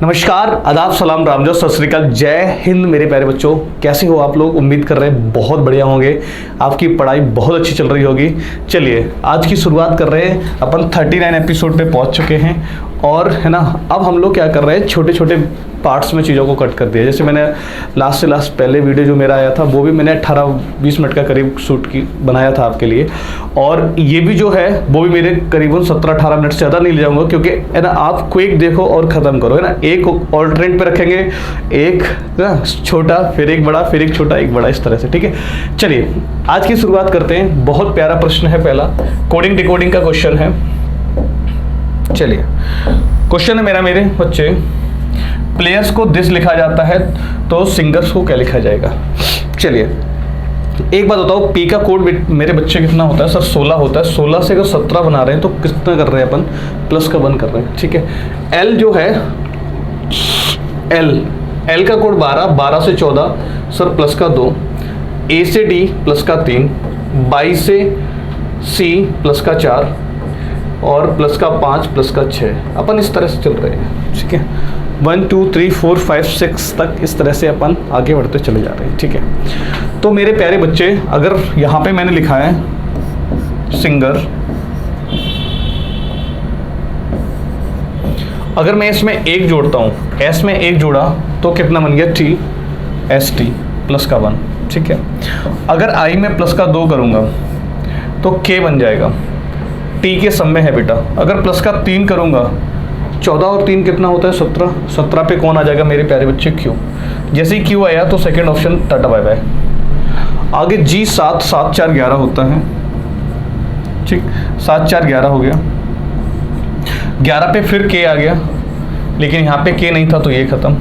नमस्कार, आदाब, सलाम, रामजो, सत श्री अकाल, जय हिंद मेरे प्यारे बच्चों। कैसे हो आप लोग? उम्मीद कर रहे हैं बहुत बढ़िया होंगे, आपकी पढ़ाई बहुत अच्छी चल रही होगी। चलिए आज की शुरुआत कर रहे हैं। अपन 39 एपिसोड पे पहुंच चुके हैं और है ना, अब हम लोग क्या कर रहे हैं, छोटे छोटे पार्ट्स में चीज़ों को कट कर दिया। जैसे मैंने लास्ट से लास्ट पहले वीडियो जो मेरा आया था वो भी मैंने 18-20 मिनट का करीब शूट की बनाया था आपके लिए, और ये भी जो है वो भी मेरे करीबन 17-18 मिनट से ज़्यादा नहीं ले जाऊंगा, क्योंकि है ना आप क्विक देखो और ख़त्म करो, है ना। एक ऑल्टरनेट पे रखेंगे, एक ना छोटा, फिर एक बड़ा, फिर एक छोटा, एक बड़ा, इस तरह से, ठीक है। चलिए आज की शुरुआत करते हैं। बहुत प्यारा प्रश्न है, पहला कोडिंग डिकोडिंग का क्वेश्चन है। चलिए क्वेश्चन है मेरा, मेरे बच्चे, प्लेयर्स को दिस लिखा जाता है तो सिंगर्स को क्या लिखा जाएगा? चलिए एक बात बताओ, पी का कोड मेरे बच्चे कितना होता है? सर 16 होता है। 16 से अगर 17 बना रहे हैं तो कितना कर रहे हैं अपन? प्लस का 1 कर रहे हैं, ठीक है। एल जो है, एल का कोड 12 से 14 सर प्लस का 2, ए से डी प्लस का 3, बाई से सी प्लस का 4 और प्लस का 5 प्लस का 6। अपन इस तरह से चल रहे हैं, ठीक है। 1 2 3 4 5 6 तक इस तरह से अपन आगे बढ़ते चले जा रहे हैं, ठीक है। तो मेरे प्यारे बच्चे, अगर यहाँ पे मैंने लिखा है सिंगर, अगर मैं इसमें एक जोड़ता हूँ, एस में एक जोड़ा तो कितना बन गया? टी, एस टी प्लस का 1, ठीक है। अगर आई में प्लस का 2 करूँगा तो के बन जाएगा। टी के सम में है बेटा। अगर प्लस का 3 करूँगा, 14 और 3 कितना होता है? 17। 17 पे कौन आ जाएगा मेरे प्यारे बच्चे? क्यू। जैसे ही क्यू आया तो second option tata bye bye. आगे जी 7 7 4 11 होता है, ठीक। 7 4 11 हो गया। 11 पे फिर के आ गया, लेकिन यहाँ पे के नहीं था तो ये खत्म।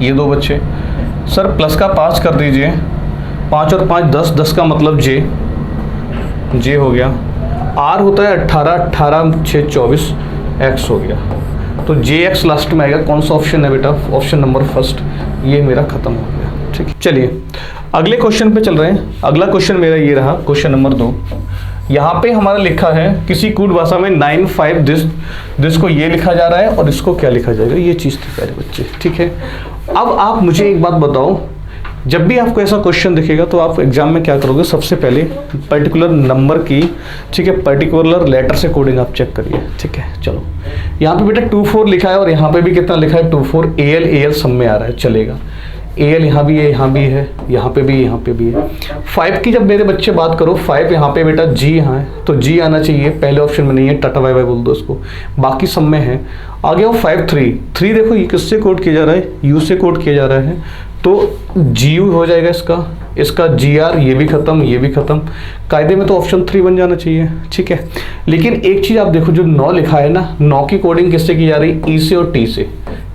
ये दो बच्चे। सर प्लस का 5 कर दीजिए। 5 और 5 10, 10 का मतलब जे हो गया। आर होता है 18, 18 6 24, एक्स हो गया। तो जे एक्स लास्ट में आएगा। कौन सा ऑप्शन है बेटा? Option number first. ये मेरा खत्म हो गया, ठीक है। चलिए अगले क्वेश्चन पे चल रहे हैं। अगला क्वेश्चन मेरा ये रहा, क्वेश्चन नंबर 2। यहाँ पे हमारा लिखा है किसी कूट भाषा में 9 5 दिस को ये लिखा जा रहा है और इसको क्या लिखा जाएगा? ये चीज़ थी प्यारे बच्चे, ठीक है। अब आप मुझे एक बात बताओ, जब भी आपको ऐसा क्वेश्चन दिखेगा तो आप एग्जाम में क्या करोगे? सबसे पहले पर्टिकुलर नंबर की, ठीक है, पर्टिकुलर लेटर से कोडिंग आप चेक करिए, ठीक है। चलो यहाँ पे बेटा 2 4 लिखा है और यहाँ पे भी कितना लिखा है? 2 4। AL सब में आ रहा है, चलेगा। AL यहाँ भी है, यहाँ भी है, यहाँ पे भी, यहाँ पे भी है। 5 की जब मेरे बच्चे बात करो, 5 यहाँ पे बेटा, जी यहाँ है तो जी आना चाहिए। पहले ऑप्शन में नहीं है, टाटा बाय बाय बोल दो उसको। बाकी सब में है। आगे वो 5 3 देखो ये किससे कोड किया जा रहा है? यू से कोड किया जा रहा है, तो GU हो जाएगा इसका GR। ये भी खत्म, ये भी खत्म। कायदे में तो ऑप्शन 3 बन जाना चाहिए, ठीक है। लेकिन एक चीज़ आप देखो, जो 9 लिखा है ना, 9 की कोडिंग किससे की जा रही है? ई से और टी से,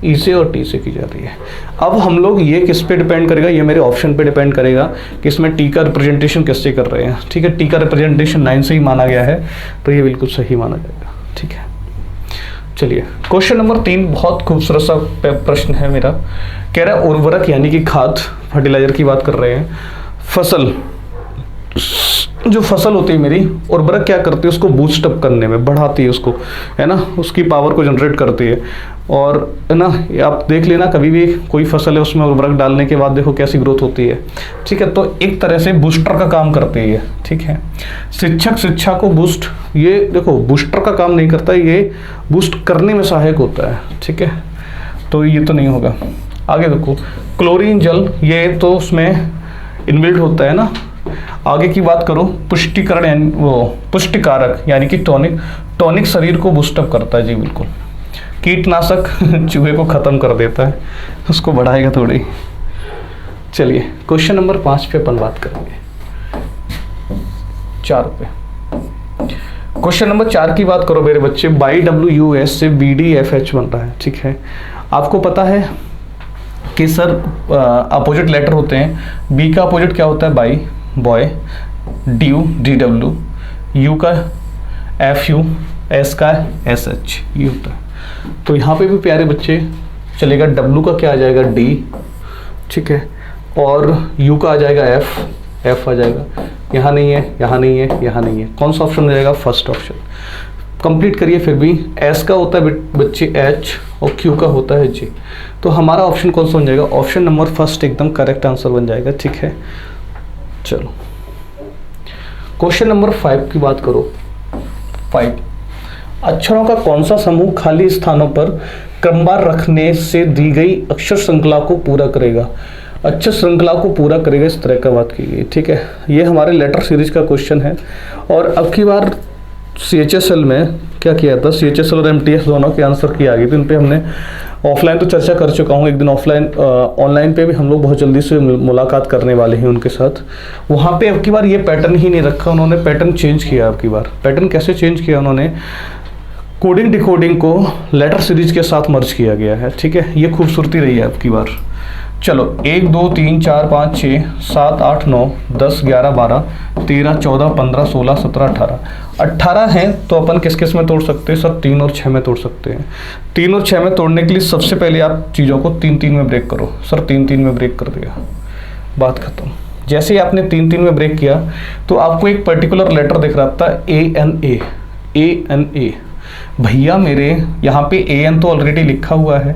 ई से और टी से की जा रही है। अब हम लोग ये किस पे डिपेंड करेगा? ये मेरे ऑप्शन पे डिपेंड करेगा कि इसमें टी का रिप्रेजेंटेशन किससे कर रहे हैं, ठीक है। टी का रिप्रेजेंटेशन 9 से ही माना गया है, तो ये बिल्कुल सही माना जाएगा, ठीक है। चलिए क्वेश्चन नंबर 3 बहुत खूबसूरत सा प्रश्न है मेरा। कह रहा है उर्वरक यानी कि खाद, फर्टिलाइजर की बात कर रहे हैं। फसल, जो फसल होती है मेरी, उर्वरक क्या करती है? उसको बूस्टअप करने में, बढ़ाती है उसको, है ना, उसकी पावर को जनरेट करती है। और है ना, आप देख लेना कभी भी कोई फसल है उसमें उर्वरक डालने के बाद देखो कैसी ग्रोथ होती है, ठीक है। तो एक तरह से बूस्टर का काम करती है, ठीक है। शिक्षक शिक्षा को बूस्ट, ये देखो बूस्टर का काम नहीं करता, ये बूस्ट करने में सहायक होता है, ठीक है। तो ये तो नहीं होगा। आगे देखो क्लोरीन जल, ये तो उसमें इनबिल्ट होता है ना। आगे की बात करो, पुष्टिकरण यानी वो पुष्टिकारक यानी कि टॉनिक शरीर को बूस्टअप करता है, जी बिल्कुल। कीटनाशक चूहे को खत्म कर देता है, उसको बढ़ाएगा थोड़ी। चलिए क्वेश्चन नंबर 5 पे अपन बात करेंगे, 4 पे। क्वेश्चन नंबर 4 की बात करो मेरे बच्चे। बाई WUS से BDFH बन रहा है, ठीक है। आपको पता है कि सर अपोजिट लेटर होते हैं। बी का अपोजिट क्या होता है? By, boy. DU DW, you का FU, एस का SH, ये होता है। तो यहाँ पे भी प्यारे बच्चे चलेगा। W का क्या आ जाएगा? D, ठीक है। और U का आ जाएगा F आ जाएगा। यहाँ नहीं है, यहाँ नहीं है, यहाँ नहीं है। कौन सा ऑप्शन हो जाएगा? First option. कंप्लीट करिए, फिर भी एस का होता है बच्चे एच और क्यू का होता है जी। तो हमारा ऑप्शन कौन सा बन जाएगा, ऑप्शन नंबर फर्स्ट एकदम करेक्ट आंसर बन जाएगा, ठीक है। चलो क्वेश्चन नंबर 5 की बात करो। 5, अक्षरों का कौन सा समूह खाली स्थानों पर क्रमवार रखने से दी गई अक्षर श्रृंखला को पूरा करेगा, अक्षर श्रृंखला को पूरा करेगा, इस तरह का बात की गई, ठीक है। ये हमारे लेटर सीरीज का क्वेश्चन है। और अब की बार CHSL में क्या किया था, CHSL और MTS दोनों के आंसर की आ गई थी, उन पे हमने ऑफलाइन तो चर्चा कर चुका हूँ, एक दिन ऑनलाइन पे भी हम लोग बहुत जल्दी से मुलाकात करने वाले हैं उनके साथ। वहाँ पे अब की बार ये पैटर्न ही नहीं रखा, उन्होंने पैटर्न चेंज किया। अब की बार पैटर्न कैसे चेंज किया उन्होंने, कोडिंग डिकोडिंग को लेटर सीरीज के साथ मर्ज किया गया है, ठीक है। ये खूबसूरती रही है अब की बार। चलो 1 2 3 4 5 6 7 8 9 10 11 12 13 14 15 16 17 18 18 हैं, तो अपन किस किस में तोड़ सकते हैं सर, 3 और 6 में तोड़ सकते हैं। 3 और 6 में तोड़ने के लिए सबसे पहले आप चीज़ों को 3-3 में ब्रेक करो। सर 3-3 में ब्रेक कर दिया, बात खत्म। जैसे ही आपने 3-3 में ब्रेक किया तो आपको एक पर्टिकुलर लेटर दिख रहा था, ANA भैया मेरे यहाँ पे AN तो ऑलरेडी लिखा हुआ है,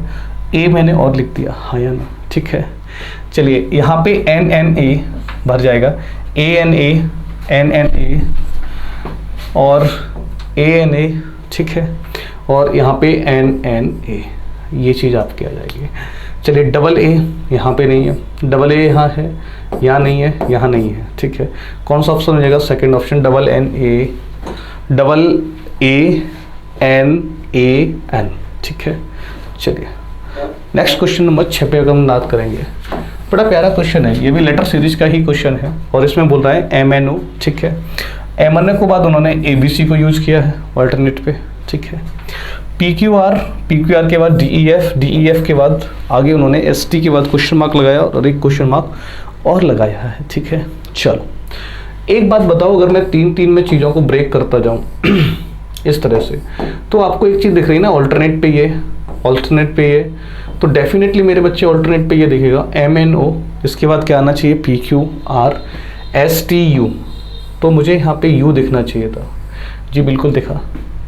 A मैंने और लिख दिया, हाँ या ना, ठीक है। चलिए यहाँ पे NNA भर जाएगा, NNA और ANA, ठीक है। और यहाँ पे NNA, ये चीज़ आपकी आ जाएगी। चलिए AA यहाँ पे नहीं है, AA यहाँ है, यहाँ नहीं है, यहाँ नहीं है, ठीक है। कौन सा ऑप्शन हो जाएगा, सेकेंड ऑप्शन, AANAN, ठीक है। चलिए नेक्स्ट क्वेश्चन नंबर 6 पे अगर हम बात करेंगे, बड़ा प्यारा क्वेश्चन है, ये भी लेटर सीरीज का ही क्वेश्चन है और इसमें बोल रहा है MNO, ठीक है। MNO के बाद उन्होंने ABC को यूज किया है ऑल्टरनेट पे, ठीक है। PQR के बाद DEF के बाद आगे उन्होंने ST के बाद क्वेश्चन मार्क लगाया और एक क्वेश्चन मार्क और लगाया है, ठीक है। चलो एक बात बताओ, अगर मैं 3-3 में चीज़ों को ब्रेक करता जाऊँ इस तरह से, तो आपको एक चीज़ दिख रही है ना, ऑल्टरनेट पे ये, तो डेफिनेटली मेरे बच्चे ऑल्टरनेट पे ये दिखेगा MNO, इसके बाद क्या आना चाहिए PQR STU, तो मुझे यहाँ पे U दिखना चाहिए था जी, बिल्कुल दिखा।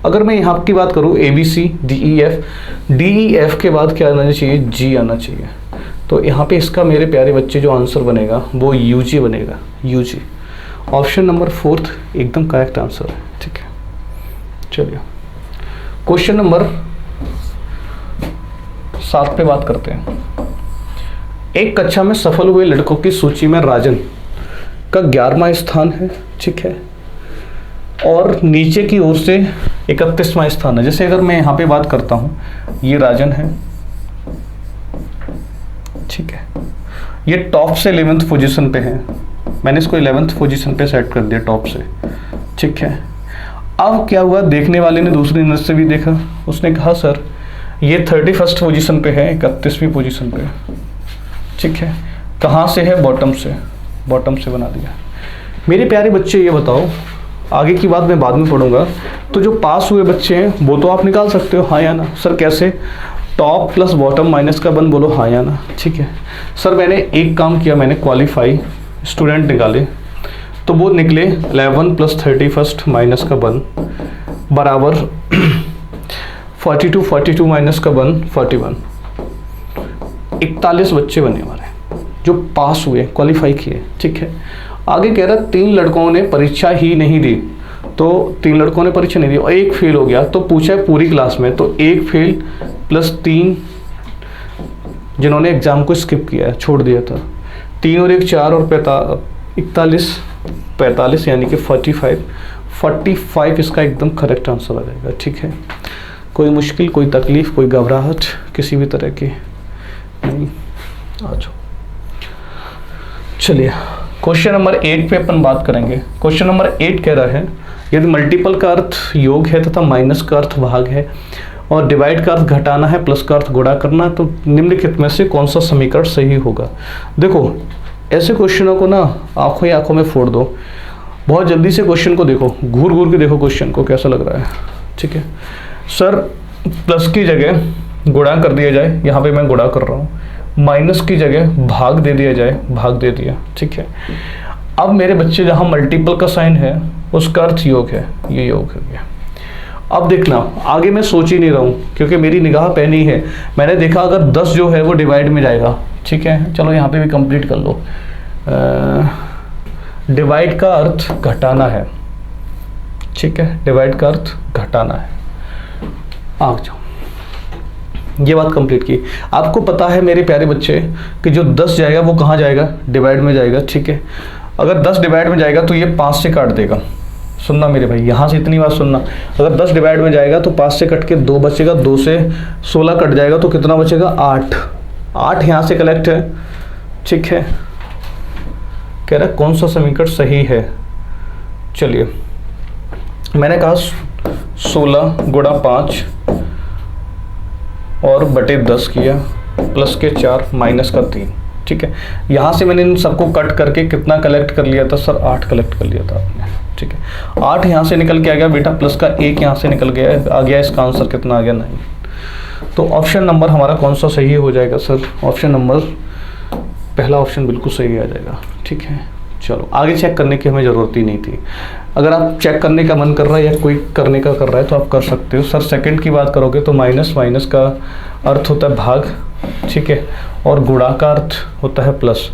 अगर मैं यहाँ की बात करूँ ABC DEF के बाद क्या आना चाहिए, G आना चाहिए, तो यहाँ पे इसका मेरे प्यारे बच्चे जो आंसर बनेगा वो UG बनेगा, UG। ऑप्शन नंबर 4 एकदम करेक्ट आंसर है, ठीक है। चलिए क्वेश्चन नंबर 7 पे बात करते हैं। एक कक्षा में सफल हुए लड़कों की सूची में राजन का 11वां स्थान है, ठीक है, और नीचे की ओर से 31वां स्थान है। जैसे अगर मैं यहाँ पे बात करता हूँ, ये राजन है, ठीक है, ये टॉप से 11th पोजीशन पे है, मैंने इसको 11th पोजीशन पे सेट कर दिया टॉप से, ठीक है। अब क्या हुआ, देखने वाले ने दूसरी नजर से भी देखा, उसने कहा सर ये 31st पोजीशन पे है, 31वीं पोजीशन पे, ठीक है। कहाँ से है, बॉटम से बना दिया। मेरे प्यारे बच्चे ये बताओ, आगे की बात मैं बाद में पढ़ूंगा, तो जो पास हुए बच्चे हैं वो तो आप निकाल सकते हो, हाँ या ना। सर कैसे, टॉप प्लस बॉटम माइनस का बन, बोलो हाँ या ना, ठीक है। सर मैंने एक काम किया, मैंने क्वालिफाई स्टूडेंट निकाले, तो वो निकले 11 प्लस 31st माइनस का बन बराबर 42 माइनस का बन 41, 41 बच्चे बने हमारे जो पास हुए, क्वालिफाई किए, ठीक है। आगे कह रहा 3 लड़कों ने परीक्षा ही नहीं दी, तो 3 लड़कों ने परीक्षा नहीं दी और 1 फेल हो गया, तो पूछा है पूरी क्लास में, तो 1 फेल प्लस 3 जिन्होंने एग्जाम को स्किप किया है, छोड़ दिया था, 3 और 1 4 और 45 यानी कि 45 इसका एकदम करेक्ट आंसर आ जाएगा, ठीक है। कोई मुश्किल, कोई तकलीफ, कोई घबराहट किसी भी तरह की नहीं, आ जाओ। चलिए क्वेश्चन नंबर 8 पे अपन बात करेंगे। क्वेश्चन नंबर 8 कह रहा है, यदि मल्टीपल का अर्थ योग है तथा माइनस का अर्थ भाग है और डिवाइड का अर्थ घटाना है, प्लस का अर्थ गुणा करना, तो निम्नलिखित में से कौन सा समीकरण सही होगा। देखो ऐसे क्वेश्चनों को ना आंखों ही आंखों में फोड़ दो, बहुत जल्दी से क्वेश्चन को देखो, घूर घूर के देखो क्वेश्चन को कैसा लग रहा है, ठीक है। सर प्लस की जगह गुणा कर दिया जाए, यहाँ पे मैं गुणा कर रहा हूँ, माइनस की जगह भाग दे दिया जाए, भाग दे दिया, ठीक है। अब मेरे बच्चे जहाँ मल्टीपल का साइन है उसका अर्थ योग है, ये योग हो गया। अब देखना आगे मैं सोच ही नहीं रहा हूँ क्योंकि मेरी निगाह पे नहीं है। मैंने देखा अगर 10 जो है वो डिवाइड में जाएगा, ठीक है, चलो यहाँ पे भी कंप्लीट कर लो। डिवाइड का अर्थ घटाना है, ठीक है, डिवाइड का अर्थ घटाना है। आ जाओ, ये बात कंप्लीट की। आपको पता है मेरे प्यारे बच्चे कि जो 10 जाएगा वो कहाँ जाएगा, डिवाइड में जाएगा, ठीक है। अगर 10 डिवाइड में जाएगा तो ये 5 से काट देगा। सुनना मेरे भाई, यहाँ से इतनी बात सुनना, अगर 10 डिवाइड में जाएगा तो 5 से कट के 2 बचेगा, 2 से 16 कट जाएगा तो कितना बचेगा, 8। 8 यहाँ से कलेक्ट है, ठीक है। कह रहा कौन सा समीकरण सही है। चलिए, मैंने कहा 16 गुणा 5 और बटे 10 किया, प्लस के 4 माइनस का 3, ठीक है। यहाँ से मैंने इन सबको कट करके कितना कलेक्ट कर लिया था सर, 8 कलेक्ट कर लिया था आपने, ठीक है। 8 यहाँ से निकल के आ गया बेटा, प्लस का 1 यहाँ से निकल गया आ गया, इसका आंसर कितना आ गया, 9। तो ऑप्शन नंबर हमारा कौन सा सही हो जाएगा सर, ऑप्शन नंबर पहला ऑप्शन बिल्कुल सही आ जाएगा, ठीक है। चलो आगे चेक करने की हमें ज़रूरत ही नहीं थी। अगर आप चेक करने का मन कर रहा है या कोई करने का कर रहा है तो आप कर सकते हो। सर सेकंड की बात करोगे तो माइनस, माइनस का अर्थ होता है भाग, ठीक है, और गुणा का अर्थ होता है प्लस।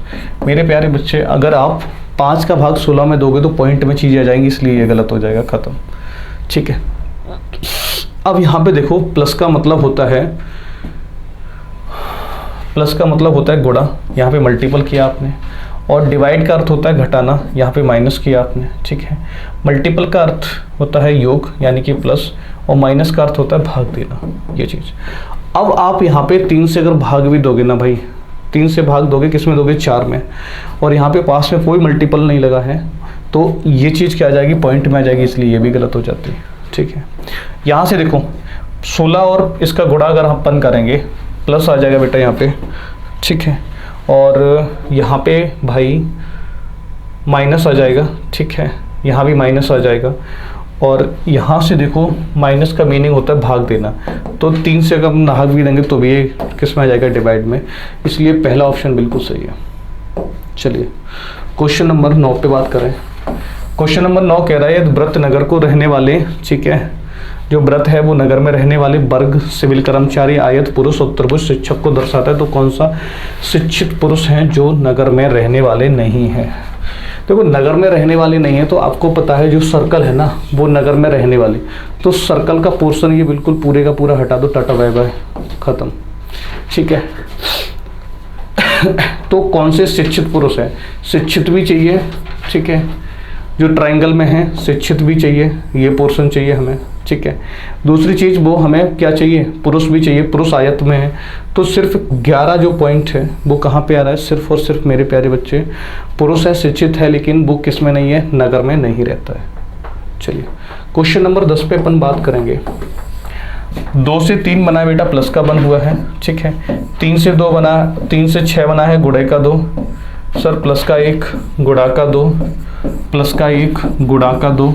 मेरे प्यारे बच्चे, अगर आप 5 का भाग 16 में दोगे तो पॉइंट में चीज़ें आ जाएंगी, इसलिए ये गलत हो जाएगा, ख़त्म, ठीक है। अब यहाँ पे देखो, प्लस का मतलब होता है, प्लस का मतलब होता है गुणा, यहाँ पे मल्टीपल किया आपने, और डिवाइड का अर्थ होता है घटाना, यहाँ पे माइनस किया आपने, ठीक है। मल्टीपल का अर्थ होता है योग यानी कि प्लस, और माइनस का अर्थ होता है भाग देना, ये चीज़। अब आप यहाँ पे 3 से अगर भाग भी दोगे ना भाई, 3 से भाग दोगे, किस में दोगे, 4 में, और यहाँ पे पास में कोई मल्टीपल नहीं लगा है, तो ये चीज़ क्या आ जाएगी, पॉइंट में आ जाएगी, इसलिए ये भी गलत हो जाती है, ठीक है। यहाँ से देखो 16 और इसका गुणा अगर हम अपन करेंगे, प्लस आ जाएगा बेटा यहाँ पे, ठीक है, और यहाँ पे भाई माइनस आ जाएगा, ठीक है, यहाँ भी माइनस आ जाएगा, और यहाँ से देखो माइनस का मीनिंग होता है भाग देना, तो 3 से अगर हम भाग भी देंगे तो भी ये किस में आ जाएगा, डिवाइड में, इसलिए पहला ऑप्शन बिल्कुल सही है। चलिए क्वेश्चन नंबर 9 पे बात करें। क्वेश्चन नंबर 9 कह रहा है व्रत नगर को रहने वाले, ठीक है, जो व्रत है वो नगर में रहने वाले वर्ग, सिविल कर्मचारी, आयत पुरुष और त्रिभुज शिक्षक को दर्शाता है, तो कौन सा शिक्षित पुरुष हैं जो नगर में रहने वाले नहीं हैं। देखो नगर में रहने वाले नहीं है तो आपको पता है जो सर्कल है ना वो नगर में रहने वाले, तो सर्कल का पोर्शन ये बिल्कुल पूरे का पूरा हटा दो, टाटा बाय बाय, खत्म, ठीक है। तो कौन से शिक्षित पुरुष है, शिक्षित भी चाहिए, ठीक है, जो ट्रायंगल में है शिक्षित भी चाहिए, ये पोर्शन चाहिए हमें, ठीक है। दूसरी चीज़ वो हमें क्या चाहिए, पुरुष भी चाहिए, पुरुष आयत में है, तो सिर्फ 11 जो पॉइंट है वो कहाँ पे आ रहा है, सिर्फ और सिर्फ मेरे प्यारे बच्चे पुरुष है, शिक्षित है, लेकिन वो किस में नहीं है, नगर में नहीं रहता है। चलिए क्वेश्चन नंबर 10 पे अपन बात करेंगे। 2 से 3 बना बेटा, प्लस का बन हुआ है, ठीक है। 3 से 2 बना, 3 से 6 बना है, गुणे का 2, सर प्लस का 1 गुणा का 2, प्लस का 1 गुणा का 2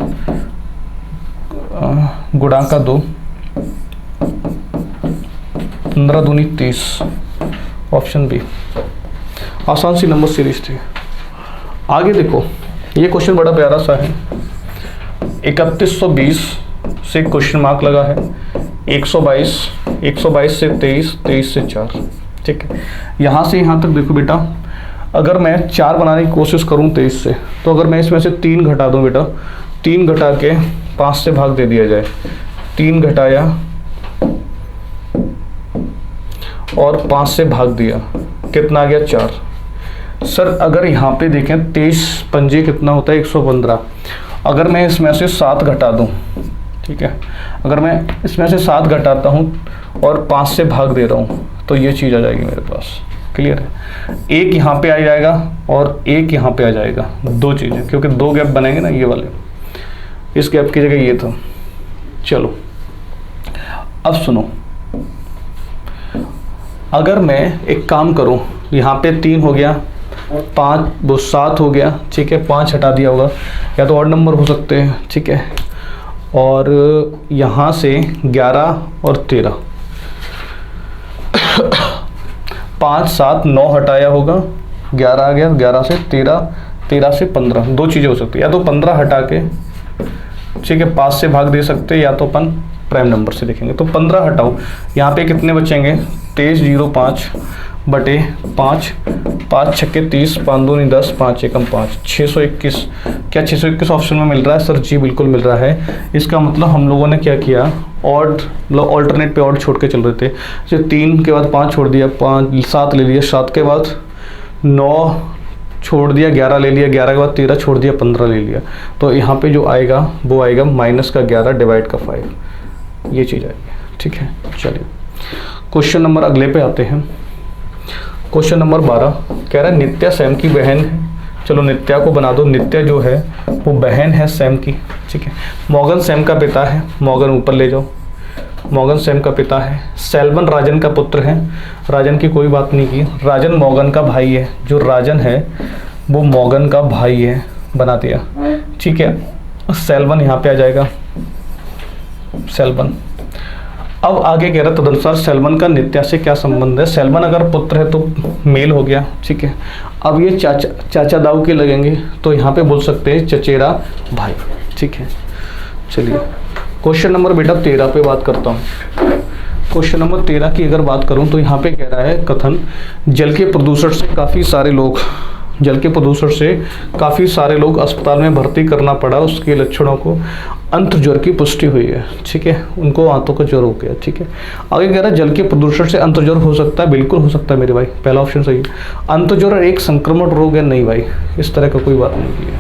गुणा का 2, 15 दूनी 30, ऑप्शन बी, आसान सी नंबर सीरीज थी। आगे देखो ये क्वेश्चन बड़ा प्यारा सा है, 3120 से क्वेश्चन मार्क लगा है, 122 से 23, 23 से 4, ठीक है। यहाँ से यहाँ तक देखो बेटा, अगर मैं 4 बनाने की कोशिश करूँ 23 से, तो अगर मैं इसमें से 3 घटा दूँ बेटा, 3 घटा के 5 से भाग दे दिया जाए, 3 घटाया और 5 से भाग दिया, कितना आ गया, 4। सर अगर यहाँ पे देखें 23 पंजे कितना होता है, 115। अगर मैं इसमें से 7 घटा दूँ, ठीक है, अगर मैं इसमें से 7 घटाता हूँ और 5 से भाग दे रहा हूँ तो ये चीज़ आ जाएगी मेरे पास, क्लियर है। एक यहाँ पे आ जाएगा और एक यहाँ पे आ जाएगा, 2 चीज़ें, क्योंकि 2 गैप बनेंगे ना ये वाले, इस गैप की जगह ये था। चलो अब सुनो, अगर मैं एक काम करूं, यहाँ पे 3 हो गया, 5 वो 7 हो गया, ठीक है, 5 हटा दिया होगा, या तो और नंबर हो सकते हैं, ठीक है, और यहाँ से 11 और 13, 5 7 9 हटाया होगा, 11 आ गया, 11 से 13, 13 से 15, 2 चीज़ें हो सकती है, या तो 15 हटा के, ठीक है, 5 से भाग दे सकते हैं या तो अपन प्राइम नंबर से देखेंगे। तो 15 हटाओ, यहाँ पे कितने बचेंगे 23 0 5 बटे 5, 5 छक्के 30, 5 दूनी 10, 5 एकम 5, 621। क्या 621 ऑप्शन में मिल रहा है सर? जी बिल्कुल मिल रहा है। इसका मतलब हम लोगों ने क्या किया, ऑड ऑल्टरनेट पे ऑड छोड़ के चल रहे थे। जैसे 3 के बाद 5 छोड़ दिया, 5 7 ले लिया, 7 के बाद 9 छोड़ दिया, 11 ले लिया, 11 के बाद 13 छोड़ दिया, 15 ले लिया। तो यहाँ पे जो आएगा वो आएगा माइनस का 11 डिवाइड का 5, ये चीज़ आएगी। ठीक है, चलिए क्वेश्चन नंबर अगले पे आते हैं। क्वेश्चन नंबर 12 कह रहा है नित्या सैम की बहन है। चलो नित्या को बना दो, नित्या जो है वो बहन है सैम की। ठीक है, मॉर्गन सैम का पिता है, मॉर्गन ऊपर ले जाओ, मॉर्गन सैम का पिता है। सेल्वन राजन का पुत्र है, राजन की कोई बात नहीं की, राजन मॉर्गन का भाई है, जो राजन है वो मॉर्गन का भाई है, बना दिया। ठीक है, सेल्वन यहाँ पे आ जाएगा, सेल्वन। अब आगे कह रहा है तदनुसार सेल्वन का नित्या से क्या संबंध है। सेल्वन अगर पुत्र है तो मेल हो गया। ठीक है, अब ये चाचा दाऊ के लगेंगे तो यहाँ पे बोल सकते हैं चचेरा भाई। ठीक है, चलिए क्वेश्चन नंबर बेटा 13 पे बात करता हूँ। क्वेश्चन नंबर 13 की अगर बात करूँ तो यहाँ पे कह रहा है कथन जल के प्रदूषण से काफ़ी सारे लोग, जल के प्रदूषण से काफ़ी सारे लोग अस्पताल में भर्ती करना पड़ा, उसके लक्षणों को अंत ज्वर की पुष्टि हुई है। ठीक है, उनको आंतों का ज्वर हो गया। ठीक है, आगे कह रहा है जल के प्रदूषण से अंत ज्वर हो सकता है, बिल्कुल हो सकता है मेरे भाई, पहला ऑप्शन सही है। अंत ज्वर एक संक्रमण रोग है, नहीं भाई इस तरह का कोई बात नहीं है,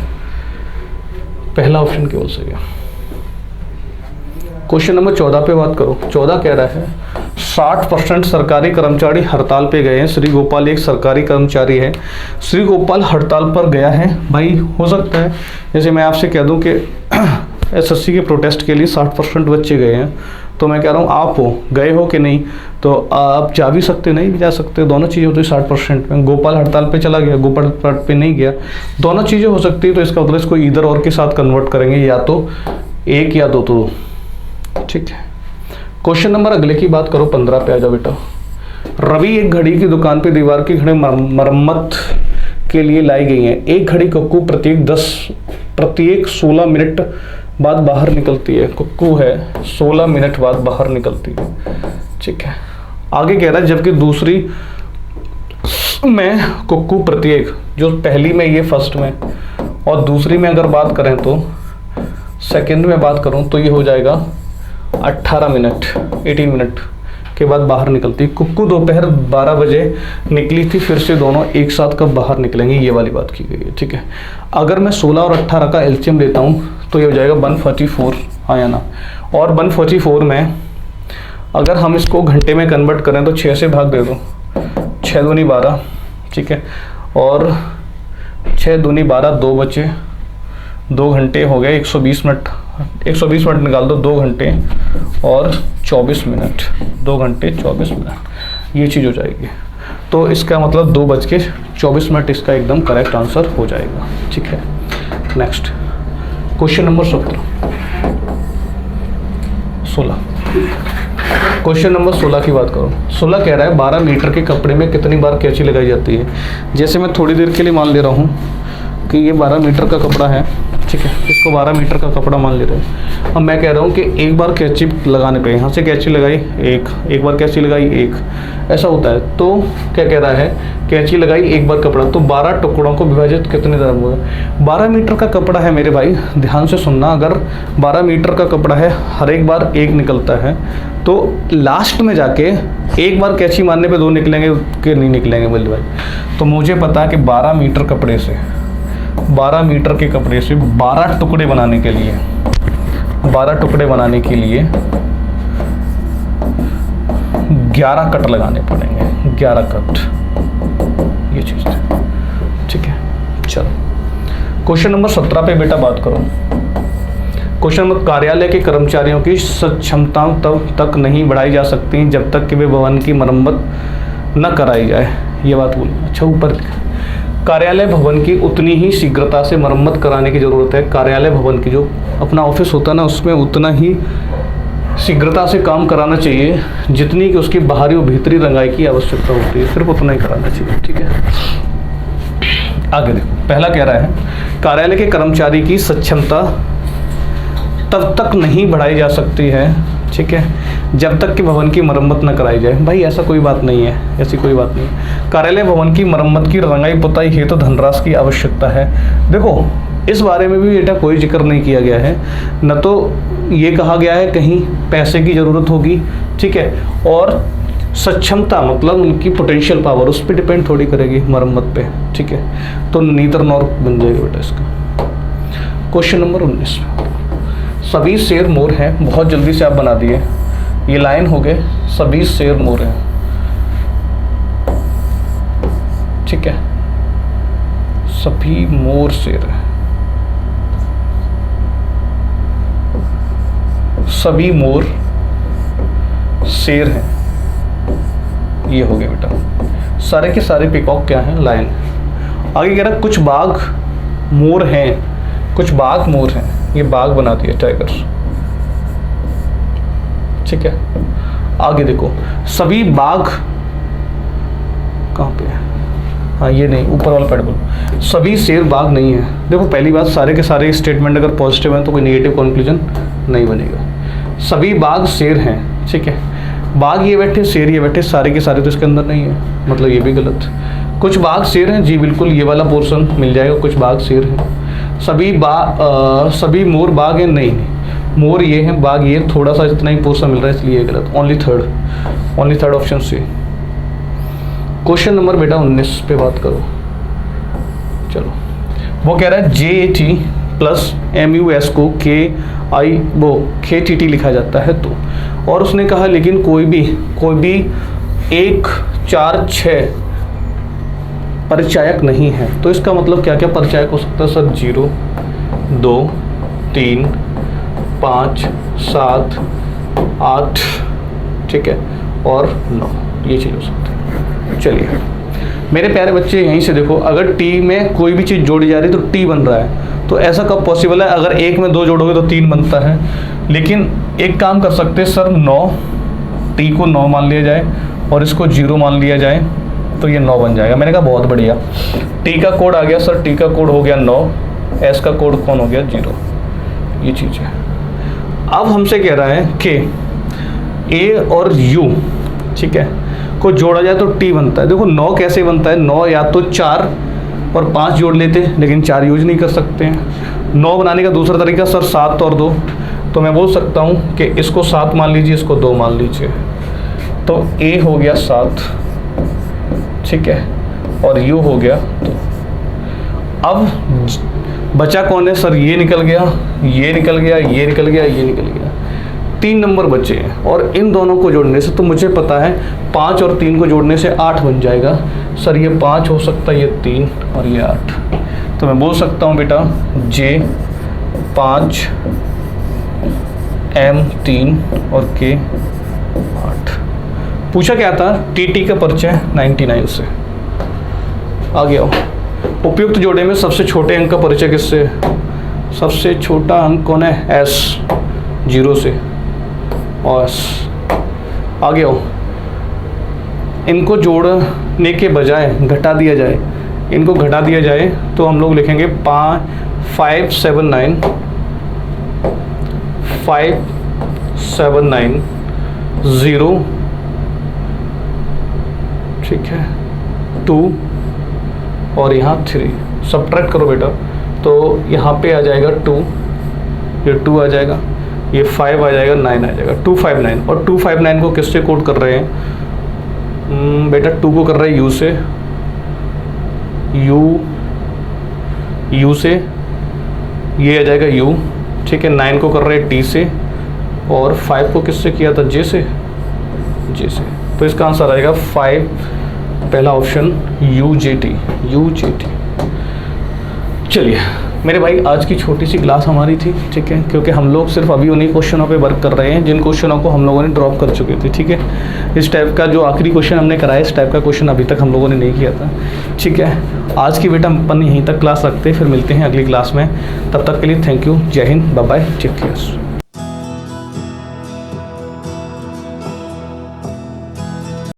पहला ऑप्शन केवल सही है। क्वेश्चन नंबर 14 पे बात करो। 14 कह रहा है 60% सरकारी कर्मचारी हड़ताल पे गए हैं। श्री गोपाल एक सरकारी कर्मचारी है, श्री गोपाल हड़ताल पर गया है। भाई हो सकता है जैसे मैं आपसे कह दूं कि एसएससी के प्रोटेस्ट के लिए 60% बच्चे गए हैं, तो मैं कह रहा हूँ आप हो गए हो कि नहीं, तो आप जा भी सकते नहीं भी जा सकते, दोनों चीज़ें होती है 60% में। गोपाल हड़ताल पे चला गया, गोपाल हड़ताल पे नहीं गया, दोनों चीज़ें हो सकती है। तो इसका मतलब इसको इधर और के साथ कन्वर्ट करेंगे, या तो एक या दो, तो ठीक है। क्वेश्चन नंबर अगले की बात करो, 15 पे आ जाओ बेटा। रवि एक घड़ी की दुकान पे दीवार की घड़ी मरम्मत के लिए लाई गई है। एक घड़ी कुक्कू प्रत्येक 16 मिनट बाद बाहर निकलती है। कुक्कू है 16 मिनट बाद बाहर निकलती है। ठीक है, आगे कह रहा है जबकि दूसरी में कुक्कू प्रत्येक, जो पहली में ये फर्स्ट में, और दूसरी में अगर बात करें तो सेकंड में बात करूं तो ये हो जाएगा 18 मिनट के बाद बाहर निकलती। कुक्कू दोपहर 12 बजे निकली थी, फिर से दोनों एक साथ कब बाहर निकलेंगे, ये वाली बात की गई है। ठीक है, अगर मैं 16 और 18 का एलसीएम लेता हूँ तो ये हो जाएगा 144, हाँ या ना। और 144 में अगर हम इसको घंटे में कन्वर्ट करें तो 6 से भाग दे दो, 6 दूनी 12। ठीक है, और 6 दूनी 12, 2 बचे, 2 घंटे हो गए, 120 मिनट, 120 मिनट निकाल दो, 2 घंटे और 24 मिनट, 2 घंटे 24 मिनट, ये चीज़ हो जाएगी। तो इसका मतलब 2:24 इसका एकदम करेक्ट आंसर हो जाएगा। ठीक है, next question number 16। Question number 16 की बात करो। 16 कह रहा है 12 मीटर के कपड़े में कितनी बार कैंची लगाई जाती है। जैसे मैं थोड़ी देर के लिए मान ले रहा हूँ कि ये 12 मीटर का कपड़ा है। ठीक है, इसको 12 मीटर का कपड़ा मान ले रहे हैं। अब मैं कह रहा हूँ कि एक बार कैंची लगाने पे, यहाँ से कैंची लगाई एक बार कैंची लगाई एक, ऐसा होता है। तो क्या कह रहा है, कैंची लगाई एक बार कपड़ा, तो 12 टुकड़ों को विभाजित कितने तरह हुआ। 12 मीटर का कपड़ा है मेरे भाई, ध्यान से सुनना। अगर 12 मीटर का कपड़ा है, हर एक बार एक निकलता है, तो लास्ट में जाके एक बार कैंची मारने पे 2 निकलेंगे कि नहीं निकलेंगे बोले भाई। तो मुझे पता है कि 12 मीटर कपड़े से, 12 मीटर के कपड़े से 12 टुकड़े बनाने के लिए, 12 टुकड़े बनाने के लिए 11 कट लगाने पड़ेंगे, 11 कट, ये चीज़ है। ठीक है, चलो क्वेश्चन नंबर 17 पे बेटा बात करो। क्वेश्चन नंबर, कार्यालय के कर्मचारियों की सक्षमता तब तक नहीं बढ़ाई जा सकती जब तक कि वे भवन की मरम्मत न कराई जाए। ये बात बोल, अच्छा ऊपर कार्यालय भवन की उतनी ही शीघ्रता से मरम्मत कराने की ज़रूरत है। कार्यालय भवन की जो अपना ऑफिस होता है ना, उसमें उतना ही शीघ्रता से काम कराना चाहिए जितनी कि उसकी बाहरी और भीतरी रंगाई की आवश्यकता होती है, सिर्फ उतना ही कराना चाहिए। ठीक है, आगे देखो, पहला कह रहा है कार्यालय के कर्मचारी की सक्षमता तब तक नहीं बढ़ाई जा सकती है, ठीक है, जब तक कि भवन की मरम्मत न कराई जाए। भाई ऐसा कोई बात नहीं है, ऐसी कोई बात नहीं। कार्यालय भवन की मरम्मत की रंगाई पुताई हेतु धनराशि की आवश्यकता है। देखो इस बारे में भी बेटा कोई जिक्र नहीं किया गया है, न तो ये कहा गया है कहीं पैसे की ज़रूरत होगी, ठीक है, और सक्षमता मतलब उनकी पोटेंशियल पावर उस पर डिपेंड थोड़ी करेगी मरम्मत पे, ठीक है। तो नीदर नॉर बन जाएगा बेटा इसका। क्वेश्चन नंबर 19, सभी शेर मोर हैं, बहुत जल्दी से आप बना दिए, ये लाइन हो गए, सभी शेर मोर हैं, ठीक है, सभी मोर शेर हैं, सभी मोर शेर हैं, ये हो गया बेटा। सारे के सारे पिकॉक क्या हैं, लायन। आगे कह रहा कुछ बाघ मोर हैं, कुछ बाघ मोर हैं, ये बाघ बना दिया टाइगर, ठीक है। आगे देखो सभी बाघ कहाँ पे है, हाँ ये नहीं, ऊपर वाला पैड बोलो, सभी शेर बाघ नहीं है। देखो पहली बात, सारे के सारे स्टेटमेंट अगर पॉजिटिव है तो कोई नेगेटिव कंक्लूजन नहीं बनेगा। सभी बाघ शेर हैं, ठीक है, बाघ ये बैठे शेर ये बैठे, सारे के सारे तो इसके अंदर नहीं है, मतलब ये भी गलत। कुछ बाघ शेर हैं, जी बिल्कुल ये वाला पोर्शन मिल जाएगा, कुछ बाघ शेर हैं। सभी मोर बाघ हैं, नहीं मोर ये हैं, बाघ ये, थोड़ा सा इतना ही पोर्शन मिल रहा है इसलिए गलत। Only third option C. Question number बेटा 19 पे बात करो। चलो वो कह रहा है JAT प्लस MUS को KTT लिखा जाता है तो, और उसने कहा लेकिन कोई भी 1 4 6 परिचायक नहीं है। तो इसका मतलब क्या क्या परिचायक हो सकता है सर? 0 2 3 5 7 8, ठीक है, और 9, ये चीज़ हो सकती है। चलिए मेरे प्यारे बच्चे यहीं से देखो, अगर टी में कोई भी चीज़ जोड़ी जा रही है तो टी बन रहा है, तो ऐसा कब पॉसिबल है? अगर 1 में 2 जोड़ोगे तो 3 बनता है। लेकिन एक काम कर सकते हैं सर, 9 टी को 9 मान लिया जाए और इसको 0 मान लिया जाए तो ये 9 बन जाएगा। मैंने कहा बहुत बढ़िया। टी का कोड आ गया सर, टी का कोड हो गया 9, एस का कोड कौन हो गया 0, ये चीज़ है। अब हमसे कह रहा है कि ए और यू, ठीक है, को जोड़ा जाए तो टी बनता है। देखो 9 कैसे बनता है? 9 या तो 4 और 5 जोड़ लेते हैं, लेकिन 4 यूज नहीं कर सकते हैं। 9 बनाने का दूसरा तरीका सर 7 और 2, तो मैं बोल सकता हूँ कि इसको 7 मान लीजिए, इसको 2 मान लीजिए, तो ए हो गया 7, ठीक है, और यू हो गया 2। अब बचा कौन है सर? ये निकल गया, ये निकल गया, ये निकल गया, ये निकल गया, 3 नंबर बचे हैं। और इन दोनों को जोड़ने से तो मुझे पता है 5 और 3 को जोड़ने से 8 बन जाएगा। सर ये 5 हो सकता है, ये 3 और ये 8, तो मैं बोल सकता हूँ बेटा J 5 M 3 और K 8। पूछा क्या था? TT का परिचय 99 से। आ गया उपयुक्त जोड़े में सबसे छोटे अंक का परिचय किससे? सबसे छोटा अंक कौन है? S 0 से, और आ गया इनको जोड़ने के बजाय घटा दिया जाए, इनको घटा दिया जाए तो हम लोग लिखेंगे 5 7 9 0, ठीक है, 2 और यहाँ 3। सब्ट्रैक्ट करो बेटा, तो यहाँ पे आ जाएगा 2, ये 2 आ जाएगा, ये 5 आ जाएगा, 9 आ जाएगा, 259। और 259 को किससे कोड कर रहे हैं बेटा? 2 को कर रहे हैं U से, U से, ये आ जाएगा U, ठीक है। 9 को कर रहे हैं T से, और 5 को किससे किया था? J से। तो इसका आंसर आएगा 5, पहला ऑप्शन UJT। चलिए मेरे भाई, आज की छोटी सी क्लास हमारी थी, ठीक है, क्योंकि हम लोग सिर्फ अभी उन्हीं क्वेश्चनों पे वर्क कर रहे हैं जिन क्वेश्चनों को हम लोगों ने ड्रॉप कर चुके थे, ठीक है। इस टाइप का जो आखिरी क्वेश्चन हमने कराया, इस टाइप का क्वेश्चन अभी तक हम लोगों ने नहीं किया था, ठीक है। आज की बेटा अपन यहीं तक क्लास रखते हैं, फिर मिलते हैं अगली क्लास में। तब तक के लिए थैंक यू, जय Hind, bye bye, take care.